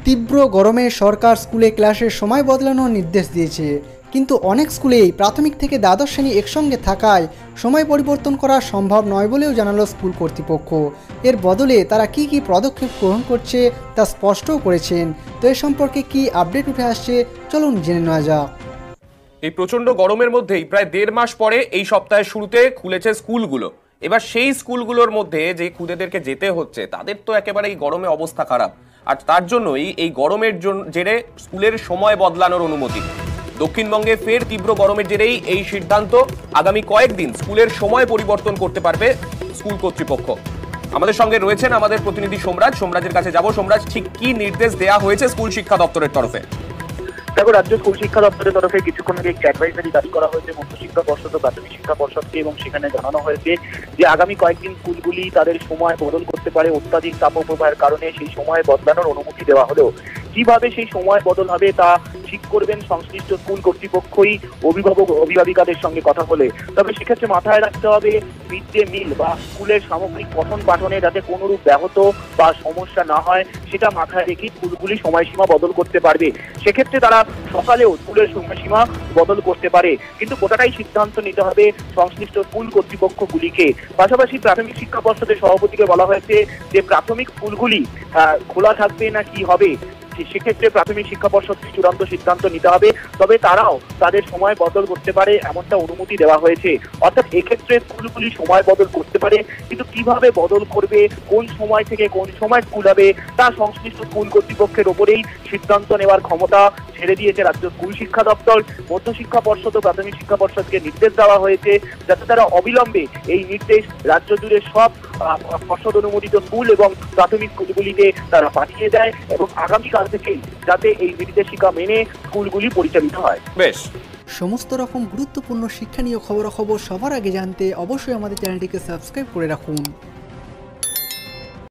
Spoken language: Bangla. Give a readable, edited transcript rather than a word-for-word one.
তীব্র গরমে সরকার স্কুলে ক্লাসের সময় বদলানোর নির্দেশ দিয়েছে, কিন্তু অনেক স্কুলেই প্রাথমিক থেকে দ্বাদশ শ্রেণী একসঙ্গে থাকায় সময় পরিবর্তন করা সম্ভব নয় বলেও জানালো স্কুল কর্তৃপক্ষ। এর বদলে তারা কি পদক্ষেপ গ্রহণ করছে তা স্পষ্টও করেছেন। তো এ সম্পর্কে কি আপডেট উঠে আসছে, চলুন জেনে নেওয়া যাক। এই প্রচন্ড গরমের মধ্যেই প্রায় 1.5 মাস পরে এই সপ্তাহের শুরুতে খুলেছে স্কুলগুলো। এবার সেই স্কুলগুলোর মধ্যে যে খুদেদেরকে যেতে হচ্ছে তাদের তো একেবারে এই গরমে অবস্থা খারাপ, আর তার জন্যই এই গরমের জেরে স্কুলের সময় বদলানোর অনুমতি। দক্ষিণবঙ্গে ফের তীব্র গরমের জেরেই এই সিদ্ধান্ত। আগামী কয়েকদিন স্কুলের সময় পরিবর্তন করতে পারবে স্কুল কর্তৃপক্ষ। আমাদের সঙ্গে রয়েছেন আমাদের প্রতিনিধি সোমরাজের কাছে যাব। সোমরাজ, ঠিক কি নির্দেশ দেওয়া হয়েছে স্কুল শিক্ষা দপ্তরের তরফে? দেখো, রাজ্য স্কুল শিক্ষা দপ্তরের তরফে কিছুক্ষণ আগে একটি অ্যাডভাইজারি জারি করা হয়েছে মধ্য শিক্ষা পর্ষদ ও প্রাথমিক শিক্ষা পর্ষদকে, এবং সেখানে জানানো হয়েছে যে আগামী কয়েকদিন স্কুলগুলি তাদের সময় বদল করতে পারে। অত্যাধিক তাপপ্রবাহের কারণে সেই সময় বদলানোর অনুমতি দেওয়া হলেও কিভাবে সেই সময় বদল হবে তা ঠিক করবেন সংশ্লিষ্ট স্কুল কর্তৃপক্ষই অভিভাবিকাদের সঙ্গে কথা বলে। তবে সেক্ষেত্রে মাথায় রাখতে হবে মিড ডে মিল বা স্কুলের সামগ্রিক পঠন পাঠনে যাতে কোনোরূপ ব্যাহত বা সমস্যা না হয় সেটা মাথায় রেখে স্কুলগুলি সময়সীমা বদল করতে পারবে। সেক্ষেত্রে তারা সকালেও স্কুলের সময়সীমা বদল করতে পারে, কিন্তু গোটাটাই সিদ্ধান্ত নিতে হবে সংশ্লিষ্ট স্কুল কর্তৃপক্ষগুলিকে। পাশাপাশি প্রাথমিক শিক্ষা পর্ষদের সভাপতিকে বলা হয়েছে যে প্রাথমিক স্কুলগুলি খোলা থাকবে না কি হবে, সেক্ষেত্রে প্রাথমিক শিক্ষা পর্ষদকে চূড়ান্ত সিদ্ধান্ত নিতে হবে। তবে তারাও তাদের সময় বদল করতে পারে এমনটা অনুমতি দেওয়া হয়েছে। অর্থাৎ এক্ষেত্রে স্কুলগুলি সময় বদল করতে পারে, কিন্তু কিভাবে বদল করবে, কোন সময় থেকে কোন সময় স্কুল হবে তা সংশ্লিষ্ট স্কুল কর্তৃপক্ষের ওপরেই সিদ্ধান্ত নেওয়ার ক্ষমতা ছেড়ে দিয়েছে রাজ্য স্কুল শিক্ষা দপ্তর। মধ্য শিক্ষা পর্ষদ ও প্রাথমিক শিক্ষা পর্ষদকে নির্দেশ দেওয়া হয়েছে যাতে তারা অবিলম্বে এই নির্দেশ রাজ্য জুড়ে সব পর্ষদ অনুমোদিত স্কুল এবং প্রাথমিক স্কুলগুলিতে তারা পাঠিয়ে দেয়, এবং আগামীকাল থেকেই যাতে এই নির্দেশিকা মেনে স্কুলগুলি পরিচালিত হয়। বেশ, সমস্ত রকম গুরুত্বপূর্ণ শিক্ষণীয় খবরাখবর সবার আগে জানতে অবশ্যই আমাদের চ্যানেলটিকে সাবস্ক্রাইব করে রাখুন।